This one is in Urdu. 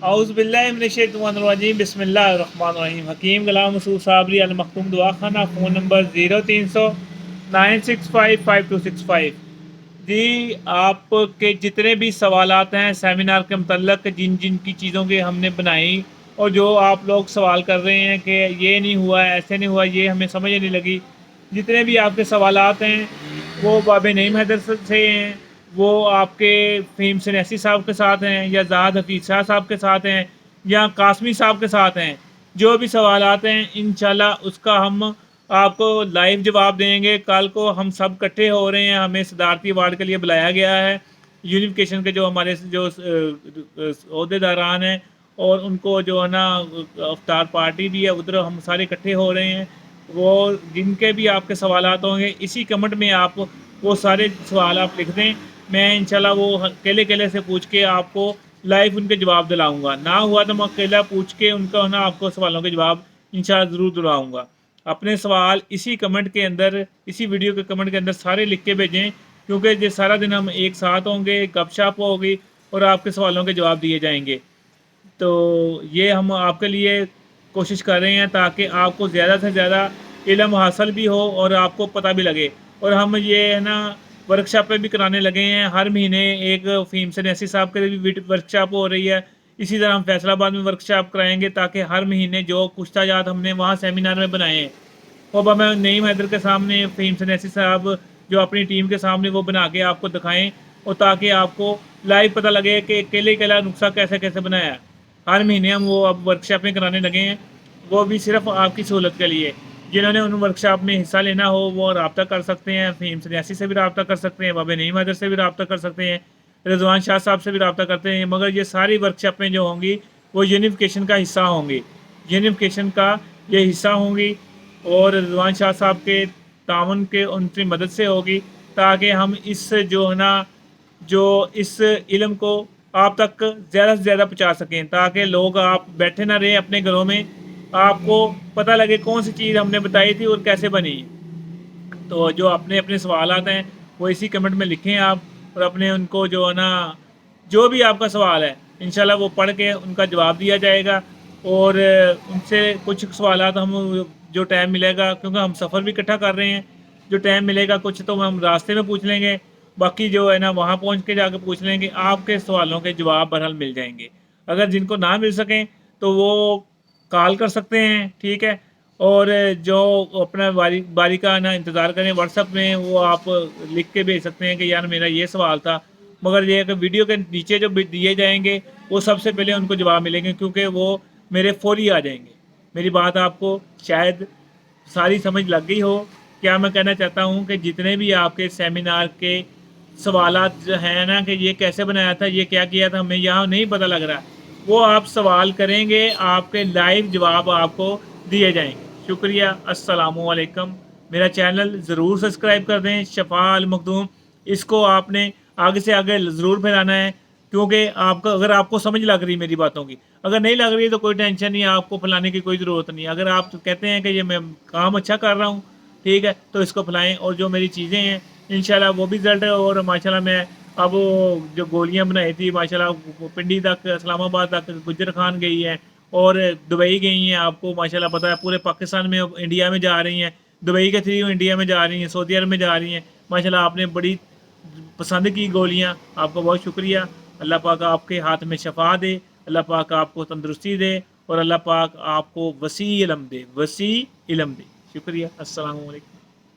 اعوذ باللہ من الشیطان الرجیم بسم اللہ الرحمن الرحیم حکیم غلام مسعود صابری المختوم دعا خانہ فون نمبر 030096555265۔ جی آپ کے جتنے بھی سوالات ہیں سیمینار کے متعلق جن جن کی چیزوں کے ہم نے بنائی اور جو آپ لوگ سوال کر رہے ہیں کہ یہ نہیں ہوا ایسے نہیں ہوا یہ ہمیں سمجھ نہیں لگی، جتنے بھی آپ کے سوالات ہیں وہ باب نعیم حیدر سے ہیں، وہ آپ کے فہیم سنیسی صاحب کے ساتھ ہیں یا زاہد حفیظ شاہ صاحب کے ساتھ ہیں یا قاسمی صاحب کے ساتھ ہیں۔ جو بھی سوالات ہیں انشاءاللہ اس کا ہم آپ کو لائیو جواب دیں گے۔ کل کو ہم سب اکٹھے ہو رہے ہیں، ہمیں صدارتی ایوارڈ کے لیے بلایا گیا ہے، یونیفیکیشن کے جو ہمارے جو عہدے داران ہیں اور ان کو جو ہے نا افطار پارٹی بھی ہے، ادھر ہم سارے اکٹھے ہو رہے ہیں۔ وہ جن کے بھی آپ کے سوالات ہوں گے اسی کمنٹ میں آپ وہ سارے سوال آپ لکھ دیں، میں انشاءاللہ وہ اکیلے سے پوچھ کے آپ کو لائیو ان کے جواب دلاؤں گا۔ نہ ہوا تو میں اکیلا پوچھ کے ان کا نا آپ کو سوالوں کے جواب انشاءاللہ ضرور دلاؤں گا۔ اپنے سوال اسی کمنٹ کے اندر، اسی ویڈیو کے کمنٹ کے اندر سارے لکھ کے بھیجیں، کیونکہ یہ سارا دن ہم ایک ساتھ ہوں گے، گپ شپ ہوگی اور آپ کے سوالوں کے جواب دیے جائیں گے۔ تو یہ ہم آپ کے لیے کوشش کر رہے ہیں تاکہ آپ کو زیادہ سے زیادہ علم حاصل بھی ہو اور آپ کو پتہ بھی لگے۔ اور ہم یہ ہے نا ورکشاپیں بھی کرانے لگے ہیں، ہر مہینے ایک فہیم سنیسی صاحب کے بھی ورکشاپ ہو رہی ہے، اسی طرح ہم فیصل آباد میں ورکشاپ کرائیں گے تاکہ ہر مہینے جو پوچھتا جات ہم نے وہاں سیمینار میں بنائے ہیں وہ اب ہمیں نعیم حیدر کے سامنے فہیم سنیسی صاحب جو اپنی ٹیم کے سامنے وہ بنا کے آپ کو دکھائیں، اور تاکہ آپ کو لائیو پتہ لگے کہ اکیلا نسخہ کیسے بنایا ہے۔ ہر مہینے ہم وہ اب ورکشاپیں کرانے لگے ہیں، وہ بھی صرف آپ کی سہولت کے لیے۔ جنہوں نے ان ورکشاپ میں حصہ لینا ہو وہ رابطہ کر سکتے ہیں، فہیم سنیسی سے بھی رابطہ کر سکتے ہیں، باب نعیم حیدر سے بھی رابطہ کر سکتے ہیں، رضوان شاہ صاحب سے بھی رابطہ کرتے ہیں، مگر یہ ساری ورکشاپیں جو ہوں گی وہ یونیفیکیشن کا حصہ ہوں گی، یونیفیکیشن کا یہ حصہ ہوں گی، اور رضوان شاہ صاحب کے تعاون کے ان کی مدد سے ہوگی، تاکہ ہم اس جو ہے نا جو اس علم کو آپ تک زیادہ سے زیادہ پہنچا سکیں، تاکہ لوگ آپ بیٹھے نہ رہیں اپنے گھروں میں، آپ کو پتہ لگے کون سی چیز ہم نے بتائی تھی اور کیسے بنی۔ تو جو اپنے سوالات ہیں وہ اسی کمنٹ میں لکھیں آپ، اور اپنے ان کو جو ہے نا جو بھی آپ کا سوال ہے انشاءاللہ وہ پڑھ کے ان کا جواب دیا جائے گا۔ اور ان سے کچھ سوالات ہم جو ٹائم ملے گا، کیونکہ ہم سفر بھی اکٹھا کر رہے ہیں، جو ٹائم ملے گا کچھ تو ہم راستے میں پوچھ لیں گے، باقی جو ہے نا وہاں پہنچ کے جا کے پوچھ لیں گے، آپ کے سوالوں کے جواب بہرحال مل جائیں گے۔ اگر جن کو نہ مل سکیں تو وہ کال کر سکتے ہیں، ٹھیک ہے، اور جو اپنا باری کا نا انتظار کریں، واٹس ایپ میں وہ آپ لکھ کے بھیج سکتے ہیں کہ یار میرا یہ سوال تھا، مگر یہ ہے کہ ویڈیو کے نیچے جو دیے جائیں گے وہ سب سے پہلے ان کو جواب ملیں گے، کیونکہ وہ میرے فوری آ جائیں گے۔ میری بات آپ کو شاید ساری سمجھ لگ گئی ہو۔ کیا میں کہنا چاہتا ہوں کہ جتنے بھی آپ کے سیمینار کے سوالات جو ہیں نا کہ یہ کیسے بنایا تھا، یہ کیا تھا، ہمیں یہاں نہیں پتہ لگ رہا، وہ آپ سوال کریں گے، آپ کے لائیو جواب آپ کو دیے جائیں گے۔ شکریہ، السلام علیکم۔ میرا چینل ضرور سبسکرائب کر دیں، شفاء المخدوم، اس کو آپ نے آگے سے آگے ضرور پھیلانا ہے، کیونکہ آپ کا اگر آپ کو سمجھ لگ رہی میری باتوں کی، اگر نہیں لگ رہی تو کوئی ٹینشن نہیں، آپ کو پھیلانے کی کوئی ضرورت نہیں۔ اگر آپ کہتے ہیں کہ یہ میں کام اچھا کر رہا ہوں، ٹھیک ہے، تو اس کو پھیلائیں، اور جو میری چیزیں ہیں انشاءاللہ وہ بھی رزلٹ ہے، اور ماشاءاللہ میں اب جو گولیاں بنائی تھی ماشاءاللہ پنڈی تک، اسلام آباد تک، گجر خان گئی ہیں اور دبئی گئی ہیں، آپ کو ماشاءاللہ پتہ ہے پورے پاکستان میں، انڈیا میں جا رہی ہیں، دبئی کے تھری انڈیا میں جا رہی ہیں، سعودی عرب میں جا رہی ہیں، ماشاءاللہ آپ نے بڑی پسند کی گولیاں، آپ کا بہت شکریہ۔ اللہ پاک آپ کے ہاتھ میں شفا دے، اللہ پاک آپ کو تندرستی دے، اور اللہ پاک آپ کو وسیع علم دے، وسیع علم دے۔ شکریہ، السلام علیکم۔